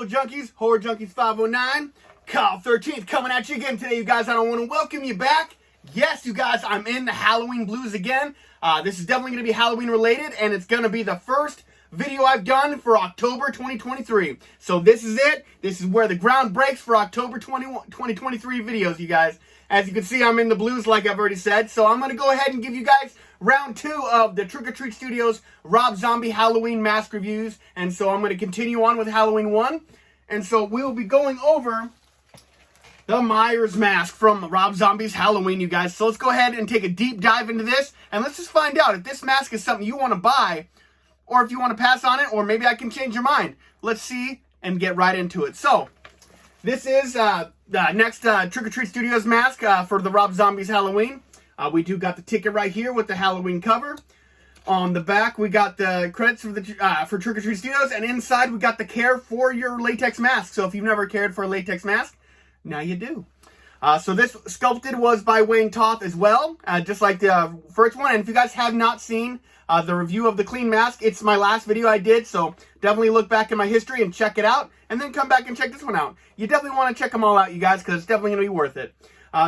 Junkies, Horror Junkies 509, Kyle 13th coming at you again today, you guys. I don't want to welcome you back. Yes, you guys, I'm in the Halloween blues again. This is definitely going to be Halloween related, and it's going to be the first video I've done for October 2023. So this is it. This is where the ground breaks for October 2023 videos, you guys. As you can see, I'm in the blues like I've already said. So I'm going to go ahead and give you guys round 2 of the Trick or Treat Studios Rob Zombie Halloween mask reviews. And so I'm going to continue on with Halloween 1. And so we'll be going over the Myers mask from Rob Zombie's Halloween, you guys. So let's go ahead and take a deep dive into this. And let's just find out if this mask is something you want to buy, or if you want to pass on it, or maybe I can change your mind. Let's see and get right into it. So this is the next Trick or Treat Studios mask for the Rob Zombie's Halloween. We do got the ticket right here with the Halloween cover. On the back, we got the credits for Trick or Treat Studios, and inside we got the care for your latex mask. So if you've never cared for a latex mask, now you do. So this sculpted was by Wayne Toth as well, just like the first one. And if you guys have not seen the review of the clean mask, it's my last video I did, so definitely look back in my history and check it out, and then come back and check this one out. You definitely want to check them all out, you guys, because it's definitely going to be worth it.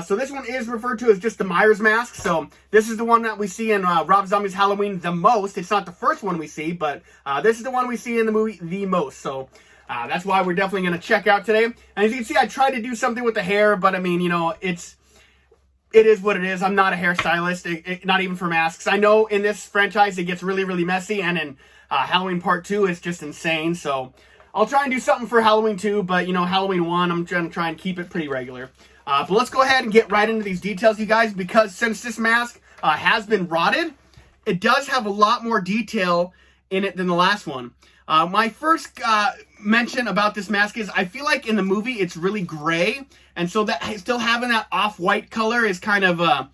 So this one is referred to as just the Myers mask. So this is the one that we see in Rob Zombie's Halloween the most. It's not the first one we see, but this is the one we see in the movie the most. So that's why we're definitely going to check out today. And as you can see, I tried to do something with the hair, but I mean, you know, it is what it is. I'm not a hairstylist, not even for masks. I know in this franchise it gets really, really messy, and in Halloween Part 2 it's just insane. So I'll try and do something for Halloween 2, but you know, Halloween 1, I'm going to try and keep it pretty regular. But let's go ahead and get right into these details, you guys, because since this mask has been rotted, it does have a lot more detail in it than the last one. My first mention about this mask is I feel like in the movie it's really gray, and so that still having that off-white color is kind of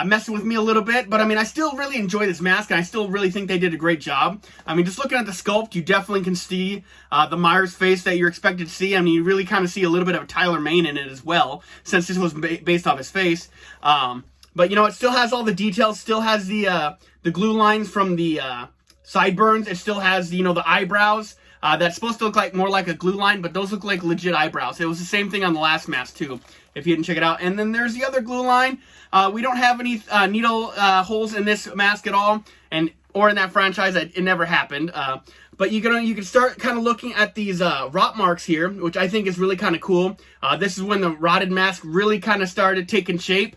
messing with me a little bit. But I mean, I still really enjoy this mask, and I still really think they did a great job. I mean, just looking at the sculpt, you definitely can see the Myers face that you're expected to see. I mean, you really kind of see a little bit of Tyler Mane in it as well, since this was based off his face. But you know, it still has all the details, still has the glue lines from the sideburns. It still has, you know, the eyebrows. That's supposed to look like more like a glue line, but those look like legit eyebrows. It was the same thing on the last mask too, if you didn't check it out. And then there's the other glue line. We don't have any needle holes in this mask at all, or in that franchise. It never happened. But you can start kind of looking at these rot marks here, which I think is really kind of cool. This is when the rotted mask really kind of started taking shape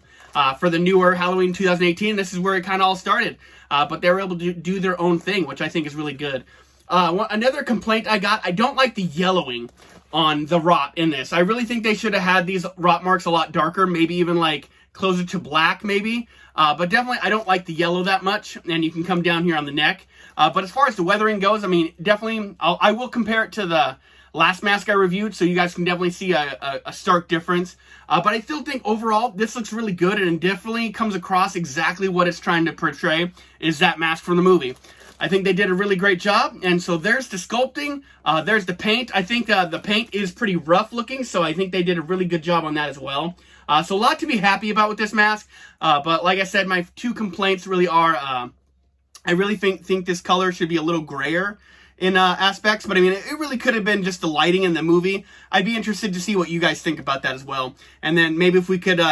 for the newer Halloween 2018. This is where it kind of all started. But they were able to do their own thing, which I think is really good. Another complaint I got, I don't like the yellowing on the rot in this. I really think they should have had these rot marks a lot darker, maybe even like closer to black maybe. But definitely I don't like the yellow that much, and you can come down here on the neck. But as far as the weathering goes, I mean, definitely I will compare it to the last mask I reviewed, so you guys can definitely see a stark difference. But I still think overall this looks really good, and it definitely comes across exactly what it's trying to portray, is that mask from the movie. I think they did a really great job. And so there's the sculpting, there's the paint. I think the paint is pretty rough looking, so I think they did a really good job on that as well. So a lot to be happy about with this mask. But like I said, my 2 complaints really are, I really think this color should be a little grayer in aspects, but I mean, it really could have been just the lighting in the movie. I'd be interested to see what you guys think about that as well. And then maybe if we could,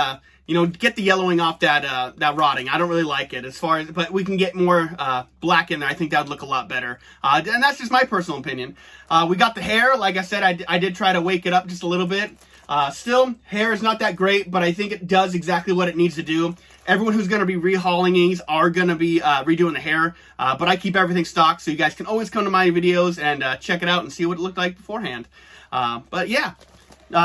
you know, get the yellowing off that rotting. I don't really like it but we can get more black in there. I think that would look a lot better. And that's just my personal opinion. We got the hair. Like I said, I did try to wake it up just a little bit. Still, hair is not that great, but I think it does exactly what it needs to do. Everyone who's going to be rehauling these are going to be redoing the hair, but I keep everything stocked, so you guys can always come to my videos and check it out and see what it looked like beforehand. But yeah,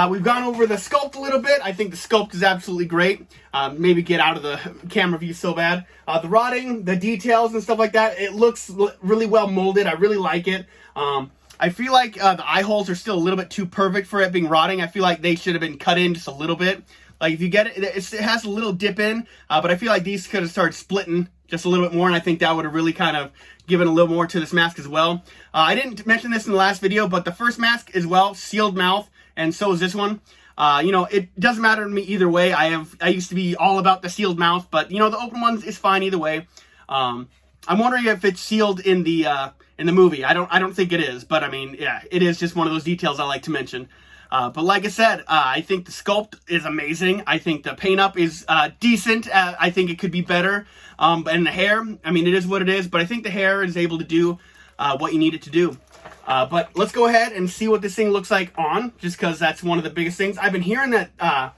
we've gone over the sculpt a little bit. I think the sculpt is absolutely great. Maybe get out of the camera view so bad. The rotting, the details and stuff like that, it looks really well molded. I really like it. I feel like the eye holes are still a little bit too perfect for it being rotting. I feel like they should have been cut in just a little bit. Like if you get it, it has a little dip in, but I feel like these could have started splitting just a little bit more, and I think that would have really kind of given a little more to this mask as well. I didn't mention this in the last video, but the first mask as well, sealed mouth, and so is this one. You know, it doesn't matter to me either way. I used to be all about the sealed mouth, but you know, the open ones is fine either way. I'm wondering if it's sealed in the in the movie. I don't think it is, but I mean, yeah, it is just one of those details I like to mention. But like I said, I think the sculpt is amazing. I think the paint up is decent. I think it could be better. And the hair, I mean, it is what it is, but I think the hair is able to do what you need it to do. But let's go ahead and see what this thing looks like on, just because that's one of the biggest things. I've been hearing that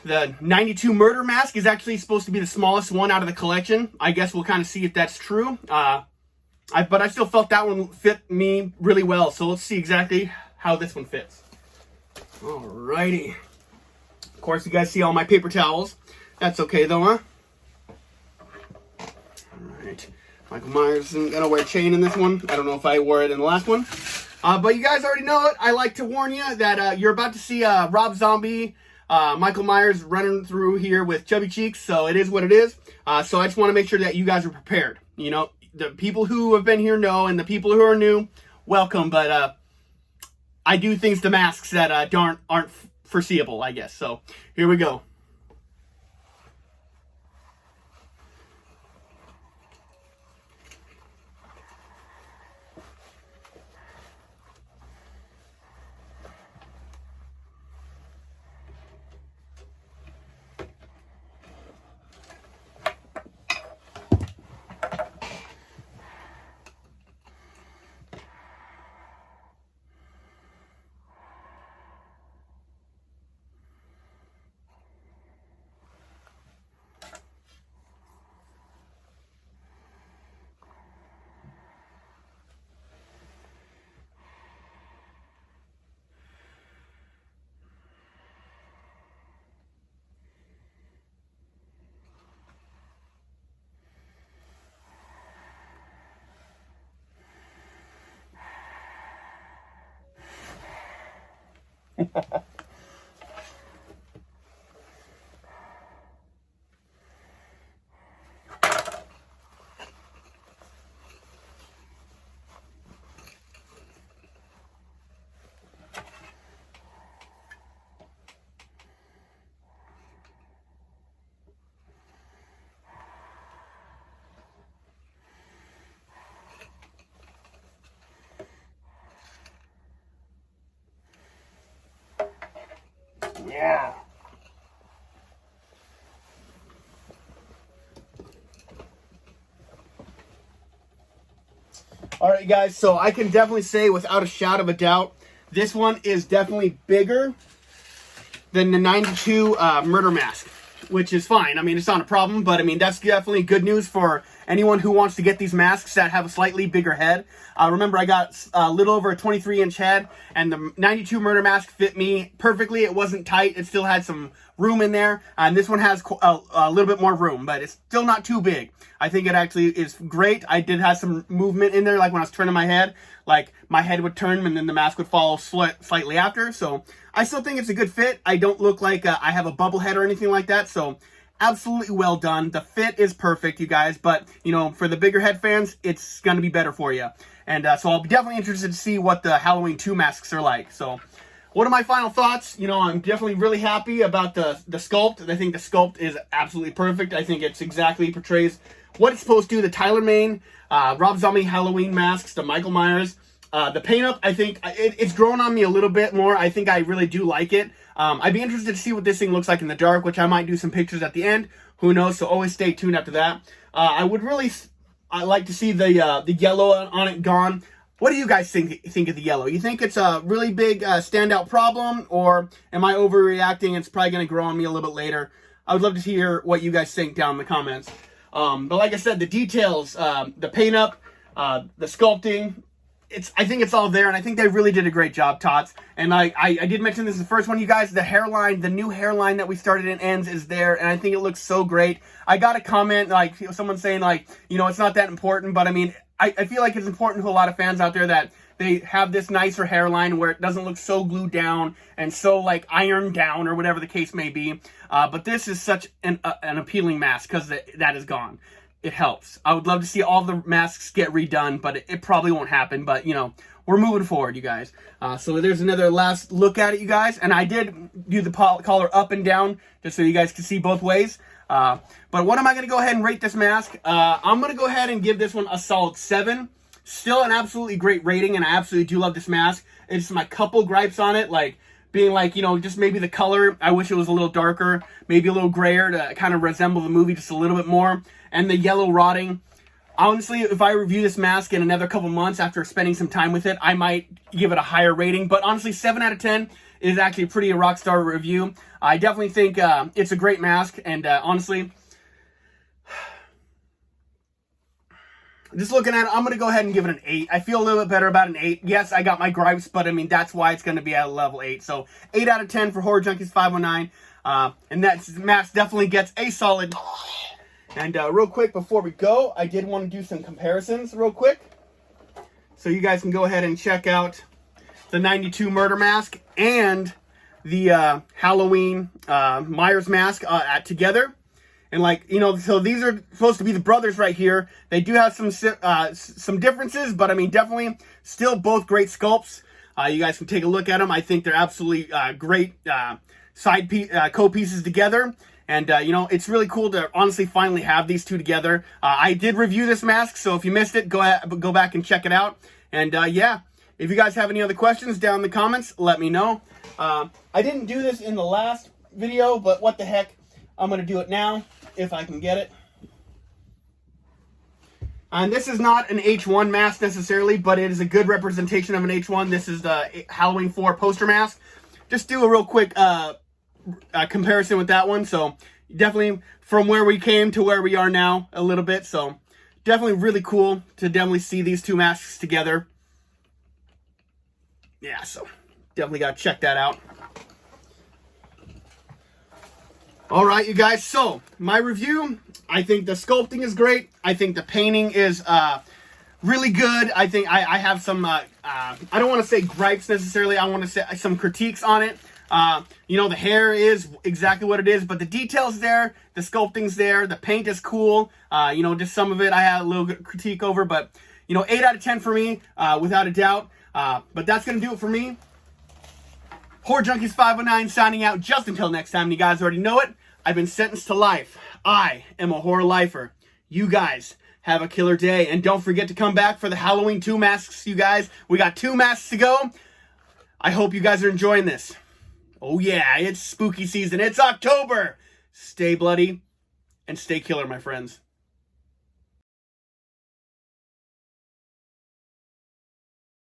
the 92 Murder Mask is actually supposed to be the smallest one out of the collection. I guess we'll kind of see if that's true. But I still felt that one fit me really well. So let's see exactly how this one fits. Alrighty. Of course, you guys see all my paper towels. That's okay though, huh? Alright. Michael Myers isn't gonna wear a chain in this one. I don't know if I wore it in the last one. But you guys already know it. I like to warn you that you're about to see Rob Zombie, Michael Myers running through here with chubby cheeks. So it is what it is. So I just want to make sure that you guys are prepared. You know, the people who have been here know, and the people who are new, welcome. But I do things to masks that aren't foreseeable, I guess. So here we go. Yeah. All right, guys, so I can definitely say without a shadow of a doubt, this one is definitely bigger than the 92 Murder Mask, which is fine. I mean, it's not a problem, but I mean, that's definitely good news for anyone who wants to get these masks that have a slightly bigger head. Remember, I got a little over a 23-inch head, and the 92 Murder Mask fit me perfectly. It wasn't tight. It still had some room in there, and this one has a little bit more room, but it's still not too big. I think it actually is great. I did have some movement in there, like when I was turning my head, like my head would turn and then the mask would follow slightly after. So I still think it's a good fit. I don't look like I have a bubble head or anything like that, so absolutely well done. The fit is perfect, you guys, but you know, for the bigger head fans, it's going to be better for you. And so I'll be definitely interested to see what the Halloween 2 masks are like. So what are my final thoughts? You know, I'm definitely really happy about the sculpt. I think the sculpt is absolutely perfect. I think it's exactly portrays what it's supposed to do. The Tyler Mane, Rob Zombie Halloween masks, the Michael Myers. The paint up, I think it's grown on me a little bit more. I think I really do like it. I'd be interested to see what this thing looks like in the dark, which I might do some pictures at the end. Who knows? So always stay tuned after that. I would really like to see the yellow on it gone. What do you guys think of the yellow? You think it's a really big standout problem, or am I overreacting? It's probably going to grow on me a little bit later. I would love to hear what you guys think down in the comments. But like I said, the details, the paint up, the sculpting, I think it's all there, and I think they really did a great job, Tots. And I did mention this is the first one, you guys. The hairline, the new hairline that we started in ends is there, and I think it looks so great. I got a comment, like, someone saying, like, you know, it's not that important, but I mean, I feel like it's important to a lot of fans out there that they have this nicer hairline where it doesn't look so glued down and so, like, ironed down or whatever the case may be. But this is such an appealing mask because that is gone. It helps. I would love to see all the masks get redone, but it probably won't happen. But, you know, we're moving forward, you guys. So there's another last look at it, you guys. And I did do the collar up and down just so you guys can see both ways. But what am I going to go ahead and rate this mask? I'm going to go ahead and give this one a solid 7. Still an absolutely great rating, and I absolutely do love this mask. It's my couple gripes on it, like being like, you know, just maybe the color. I wish it was a little darker, maybe a little grayer to kind of resemble the movie just a little bit more. And the yellow rotting. Honestly, if I review this mask in another couple months after spending some time with it, I might give it a higher rating. But honestly, 7 out of 10 is actually pretty a rock star review. I definitely think it's a great mask. And honestly, just looking at it, I'm going to go ahead and give it an 8. I feel a little bit better about an 8. Yes, I got my gripes, but I mean, that's why it's going to be at a level 8. So 8 out of 10 for Horror Junkies 519. And that mask definitely gets a solid. And real quick, before we go, I did want to do some comparisons real quick. So you guys can go ahead and check out the 92 Murder Mask and the Halloween Myers Mask together. And like, you know, so these are supposed to be the brothers right here. They do have some differences, but I mean, definitely still both great sculpts. You guys can take a look at them. I think they're absolutely great co-pieces together. And, you know, it's really cool to honestly finally have these two together. I did review this mask, so if you missed it, go back and check it out. And, yeah, if you guys have any other questions down in the comments, let me know. I didn't do this in the last video, but what the heck, I'm going to do it now, if I can get it. And this is not an H1 mask necessarily, but it is a good representation of an H1. This is the Halloween 4 poster mask. Just do a real quick comparison with that one. So definitely from where we came to where we are now a little bit. So definitely really cool to definitely see these two masks together. Yeah, so definitely got to check that out. All right, you guys. So my review, I think the sculpting is great. I think the painting is really good. I think I have some, I don't want to say gripes necessarily. I want to say some critiques on it. You know, the hair is exactly what it is, but the details there, the sculpting's there, the paint is cool. You know, just some of it I had a little critique over, but, you know, 8 out of 10 for me, without a doubt. But that's going to do it for me. Horror Junkies 519 signing out just until next time. You guys already know it. I've been sentenced to life. I am a horror lifer. You guys have a killer day. And don't forget to come back for the Halloween 2 masks, you guys. We got 2 masks to go. I hope you guys are enjoying this. Oh yeah, it's spooky season. It's October. Stay bloody and stay killer, my friends.